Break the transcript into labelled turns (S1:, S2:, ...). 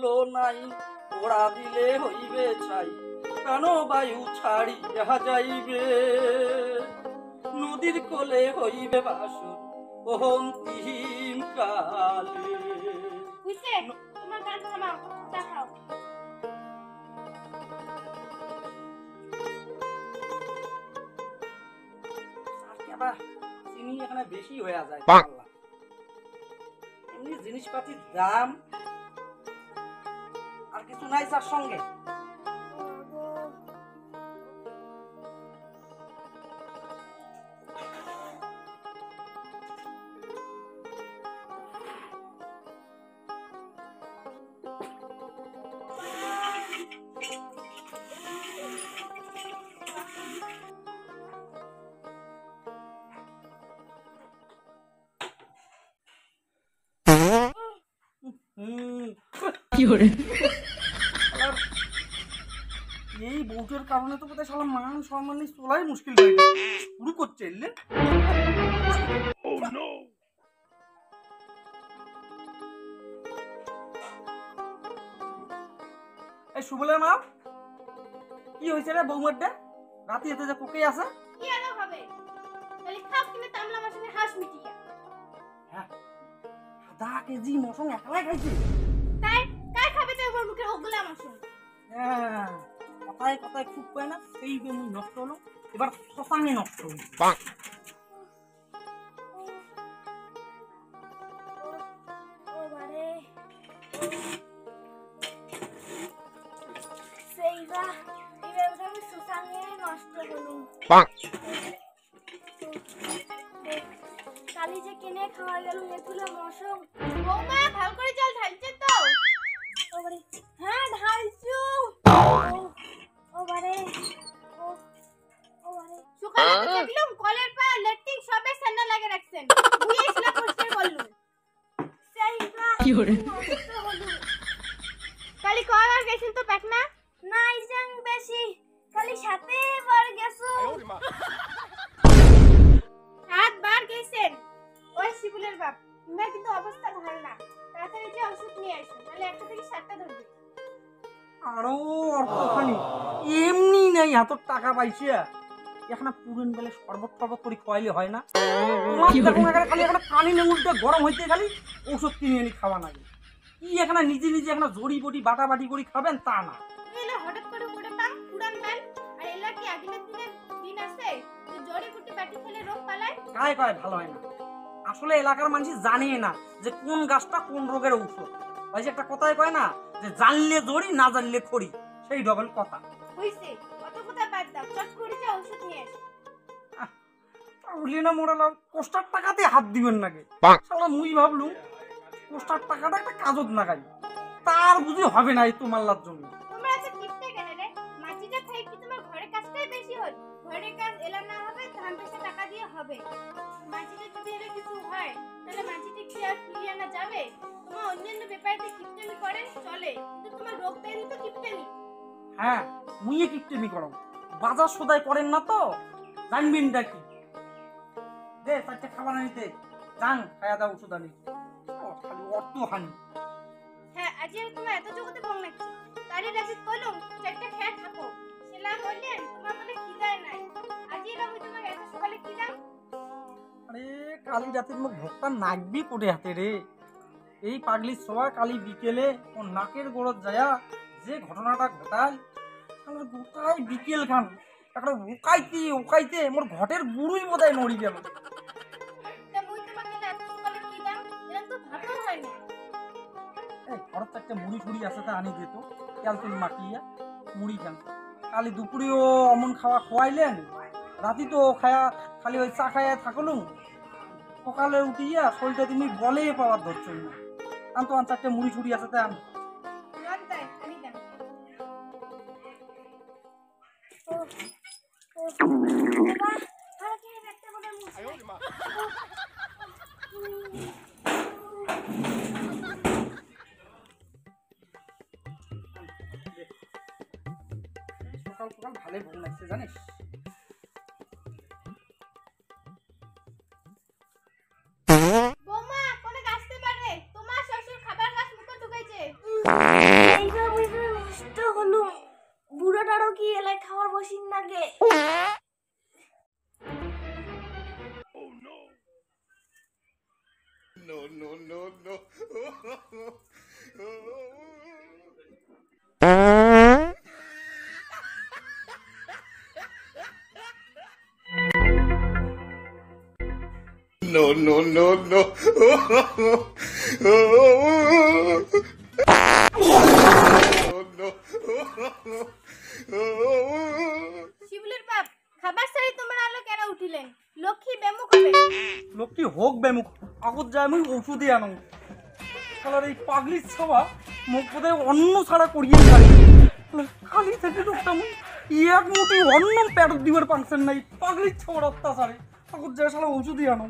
S1: রৌদ্র নাই, পোড়া দিলে হইবে ছাই, প্রাণ বায়ু ছাড়িয়া যাইবে। নদীর কোলে হইবে বাসর অন্তিম কালে।
S2: বুঝছে? তোমার গান থামাও, দেখাও।
S1: চিনি এখানে বেশি হয়ে যায়, এমনি জিনিসপাতির দাম আর কিছু নাই তার সঙ্গে। এই বউটার কারণে তো বোধহয় শালা মান সম্মান চলাই মুশকিল হয়ে গেছে। শুরু করছে এলে এই সুবলের মা, কি হয়েছে রে বৌমারটা? রাতে এতে যে কোকে আছে
S2: কি আর হবে? খালি খাপ কিনে তামলা মাসে হাঁস মিটিয়া।
S1: হ্যাঁ, আধা কেজি মশং একলাই খাইছে।
S2: তাই কাই খাবে তো ওর মুখে ওগুলা মাসুম?
S1: হ্যাঁ, কথায় কথায় খুব পায় না, সেই জন্য নষ্ট হলো। এবার শশাঙ্গে নষ্ট হলো।
S2: কালি যে কিনে খাওয়া গেল এগুলো মশম। বৌমা ভালো করে জল ঢালছে তো? ওবারে হ্যাঁ ঢালছু। ওবারে সকালে তো দেখলাম কলের পা লেট্রিন সবে সান্না লাগে রাখছেন। বুইয়ে ছিল পরিষ্কার করলু। সেইবা কি হরে? কালি কয়বার গেছেন তো পেকনা? নাই জাং বেশি, কালি 7 বার গেছো। 7 বার গেছেন? ওই শিবুলের বাপ, তোমার কিন্তু অবস্থা ভালো না। তাড়াতাড়ি যে ওষুধ নিয়ে আসো, নাহলে একটা থেকে 7টা ধরবে।
S1: আরো অর্থখানি এমনি নাই, হাতর টাকা পাইছে। এখানে পুরন বেলে শরবত টরবত করে খাওয়াইলে হয় না? খালি এখানে পানি নেমুলতে গরম হইতে খালি ওষুধ কিনে এনে খাওয়া লাগে। কি এখানে নিজে নিজে এখানে জড়ি বটি বাটা বাটি করে খাবেন তা না।
S2: এলা হঠাৎ করে পড়ে পান পুরান বেল, আর এলা কি আগিনের দিন আছে যে জড়ি বুটি বাটি খেলে রোগ পালায়?
S1: কায় কয় ভালো হয় না। আসলে এলাকার মানুষ জানে না যে কোন গাছটা কোন রোগের ঔষধ। ওই যে একটা কথাই কয় না যে জানলে জড়ি না জানলে খড়ি, সেই ডবল কথা
S2: হইছে। কত কথা বাদ দাও, চট করে যে ওষুধ নিয়ে আসো।
S1: উলিনা মোড়ালা পোস্টার টাকাতে হাত দিবেন নাকি? শালা মুই ভাবলুম পোস্টার টাকাটা একটা কাজত নাগাই, তার বুঝি হবে না এই তোমাল্লার জন্য।
S2: তোমরা এত কিপটে কেন রে? মাটিটা খাই কি তোমার ঘরের কাজটাই বেশি হয়? ঘরের কাজ এলা না হবে, ধান পয়সা টাকা দিয়ে হবে। মাটিতে যদি এর কিছু হয় তাহলে মাটিতে কি আর ফিরিয়ে আনা যাবে? তোমার অন্যান্য ব্যাপারে কিপটেমি করেন চলে, কিন্তু তোমার রোগ ব্যাধি তো কিপটেমি।
S1: হ্যাঁ, মুইয়ে কিপটেমি করো, বাজার সদাই করেন না তো জানবেন ডাকি। দে 4টা খাবার আনিতে যান, খায়া দাও ওষুধ আনি। খালি অর্থ হানি।
S2: হ্যাঁ, আজ আর তোমার এত জগতে বং নাকি? কারি রাজি কলম 4টা খেয়ে থাকো। সেলা বললেন তোমার মনে খিদায় নাই। আজ এর আমি তোমার এত সকালে কি দাম?
S1: আরে কালি রাতের মুখ ভোক্তা নাকবি কোটে হাতে রে। এই পাগলি সবাই কালি বিকেলে ওর নাকের গোড়ত যায়া যে ঘটনাটা ঘটায়, আমার গোটাই বিকেল খান একটা ওকাইতে ওকাইতে মোর ঘটের গুড়ুই বোধহয় নড়ি গেল।
S2: তা মুই তোমাকে এত সকালে কি দাম? এরকম তো ভাবতেও হয় না।
S1: এই ঘরত একটা মুড়ি ফুড়ি আছে তা আনি দিত, তেল তুল মাখিয়া মুড়ি খান। কালি দুপুরেও অমন খাওয়া খোয়াইলেন, রাতি তো খায়া খালি ওই চা খাইয়া থাকলুম। সকালে উঠিয়া শরীরটা তুমি বলে পাওয়ার ধরছই না। আন তো 4টা মুড়ি ছুড়ি আছে তা আন।
S2: লজ্জায় আনি দাম। বাবা আর কি একটা বলে মুছে।
S1: সকাল সকাল ভালোই ভোগ লাগছে জানিস।
S2: বৌমা কোনে গাছতে পারে? তোমার শ্বশুর খাবার গাছ মুখে ঢুকাইছে। লাগে। শিবুলের বাপ, খাবার সারি তোমরা আলো কেন উঠিলেন? লক্ষ্মী বেমুখ হবে।
S1: লক্ষ্মী হোক বেমুখ, আগত যায় আমি ওষুধই আনো। শালার এই পাগলির সভা মুখ বোধহয় অন্ন ছাড়া করিয়ে পারি। খালি থেকে লোকটা মুখ এক মুঠি অন্ন পেট দিবার পারছেন নাই পাগলির সবার অত্যাচারে। আগত যায় শালা ওষুধই আনো।